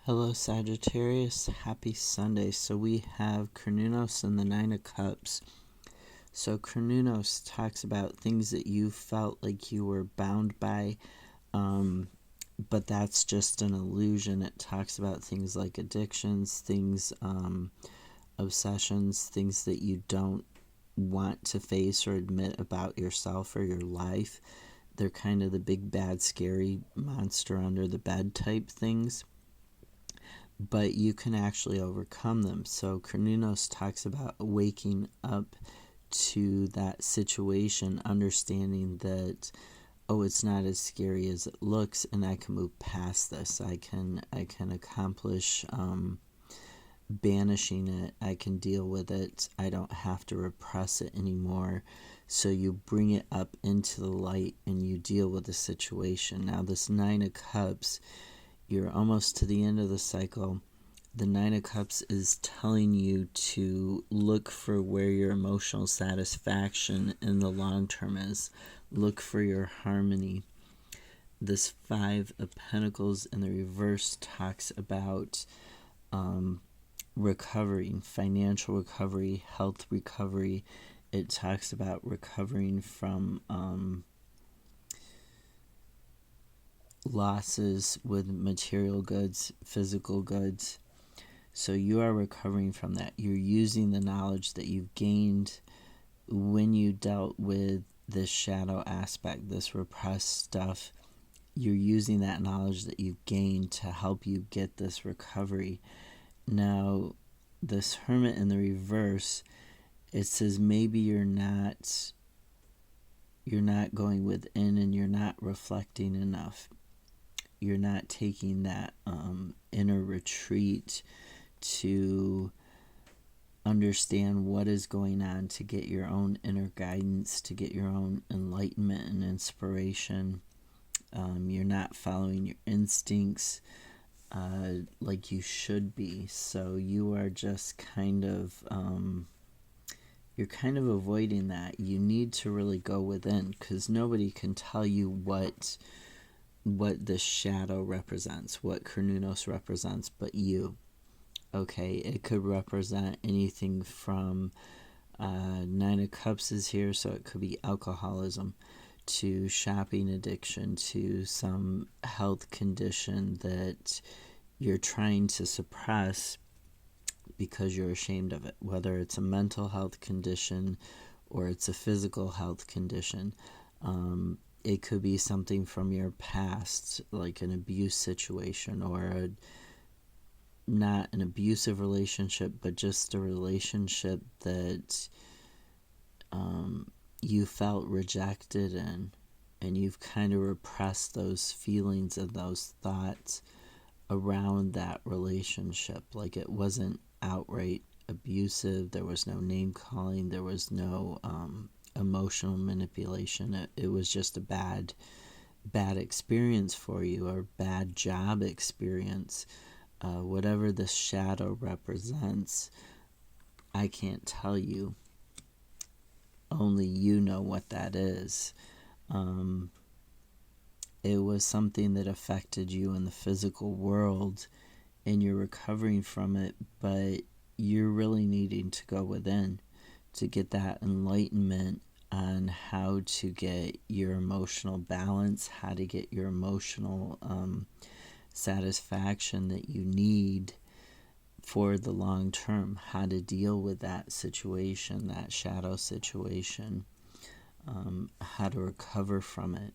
Hello, Sagittarius. Happy Sunday. So we have Cernunnos and the Nine of Cups. So Cernunnos talks about things that you felt like you were bound by, but that's just an illusion. It talks about things like addictions, things, obsessions, things that you don't want to face or admit about yourself or your life. They're kind of the big, bad, scary monster under the bed type things, but you can actually overcome them. So Cernunnos talks about waking up to that situation, understanding that, oh, it's not as scary as it looks, and I can move past this. I can accomplish banishing it. I can deal with it. I don't have to repress it anymore. So you bring it up into the light and you deal with the situation. Now this Nine of Cups, you're almost to the end of the cycle. The Nine of Cups is telling you to look for where your emotional satisfaction in the long term is. Look for your harmony. This Five of Pentacles in the reverse talks about recovering, financial recovery, health recovery. It talks about recovering from losses with material goods, physical goods. So you are recovering from that. You're using the knowledge that you've gained when you dealt with this shadow aspect, this repressed stuff. You're using that knowledge that you've gained to help you get this recovery. Now, this Hermit in the reverse, it says maybe you're not going within and you're not reflecting enough. You're not taking that inner retreat to understand what is going on, to get your own inner guidance, to get your own enlightenment and inspiration. You're not following your instincts like you should be. So you are just kind of you're kind of avoiding that. You need to really go within, because nobody can tell you what this shadow represents, what Cernunnos represents, but you. Okay, it could represent anything from Nine of Cups is here, so it could be alcoholism, to shopping addiction, to some health condition that you're trying to suppress because you're ashamed of it, whether it's a mental health condition or it's a physical health condition. It could be something from your past, like an abuse situation, or not an abusive relationship, but just a relationship that you felt rejected in, and you've kind of repressed those feelings and those thoughts around that relationship. Like, it wasn't outright abusive, there was no name calling, there was no emotional manipulation. It was just a bad experience for you, or bad job experience. Whatever the shadow represents, I can't tell you. Only you know what that is. It was something that affected you in the physical world, and you're recovering from it, but you're really needing to go within to get that enlightenment on how to get your emotional balance, how to get your emotional satisfaction that you need for the long term, how to deal with that situation, that shadow situation, how to recover from it.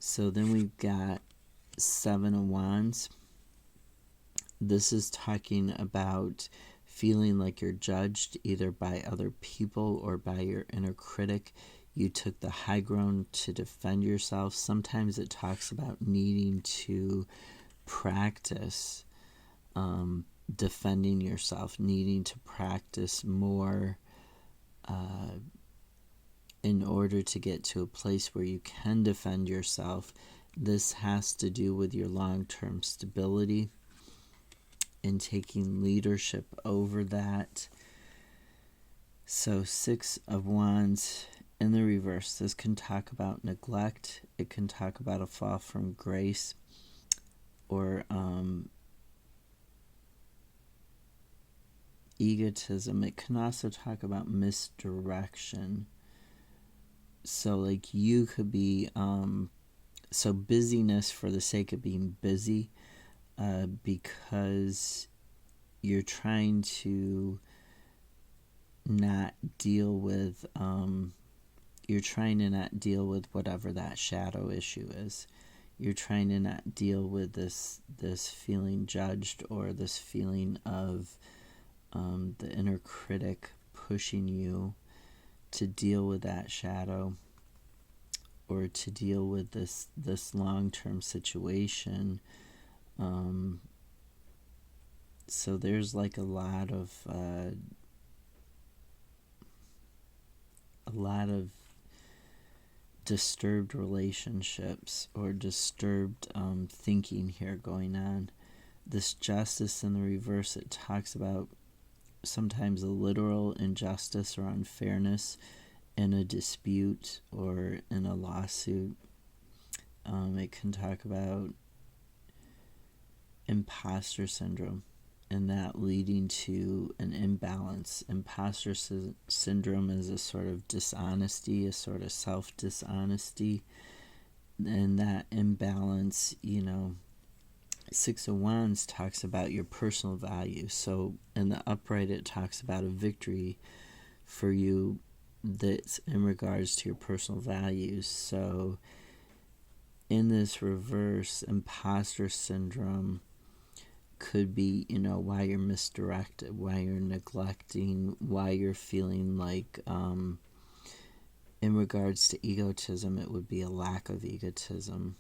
So then we've got Seven of Wands. This is talking about feeling like you're judged either by other people or by your inner critic. You took the high ground to defend yourself. Sometimes it talks about needing to practice defending yourself, needing to practice more in order to get to a place where you can defend yourself. This has to do with your long-term stability and taking leadership over that. So Six of Wands in the reverse. This can talk about neglect. It can talk about a fall from grace, or egotism, it can also talk about misdirection. So like you could be so busyness for the sake of being busy, because you're trying to not deal with whatever that shadow issue is. You're trying to not deal with this feeling judged, or this feeling of the inner critic pushing you to deal with that shadow, or to deal with this long-term situation. So there's like a lot of disturbed relationships, or disturbed thinking here going on. This justice in the reverse, it talks about sometimes a literal injustice or unfairness in a dispute or in a lawsuit. It can talk about imposter syndrome, and that leading to an imbalance. Imposter syndrome is a sort of dishonesty, a sort of self-dishonesty, and that imbalance, Six of Wands talks about your personal value. So in the upright, it talks about a victory for you that's in regards to your personal values. So in this reverse, imposter syndrome could be, why you're misdirected, why you're neglecting, why you're feeling like, in regards to egotism, it would be a lack of egotism.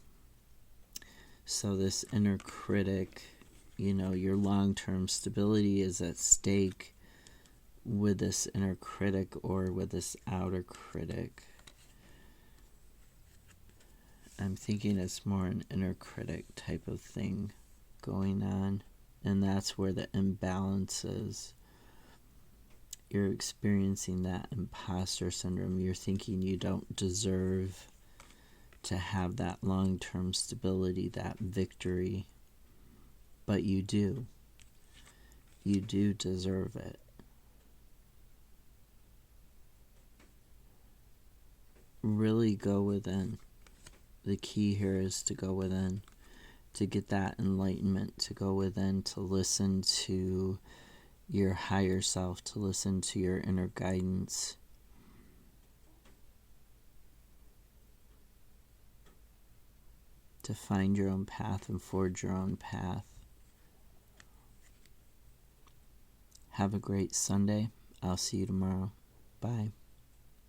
So this inner critic, your long-term stability is at stake with this inner critic, or with this outer critic. I'm thinking it's more an inner critic type of thing going on, and that's where the imbalance is. You're experiencing that imposter syndrome. You're thinking you don't deserve to have that long-term stability, that victory, but you do. You do deserve it. Really go within. The key here is to go within, to get that enlightenment, to go within, to listen to your higher self, to listen to your inner guidance. To find your own path and forge your own path. Have a great Sunday. I'll see you tomorrow. Bye.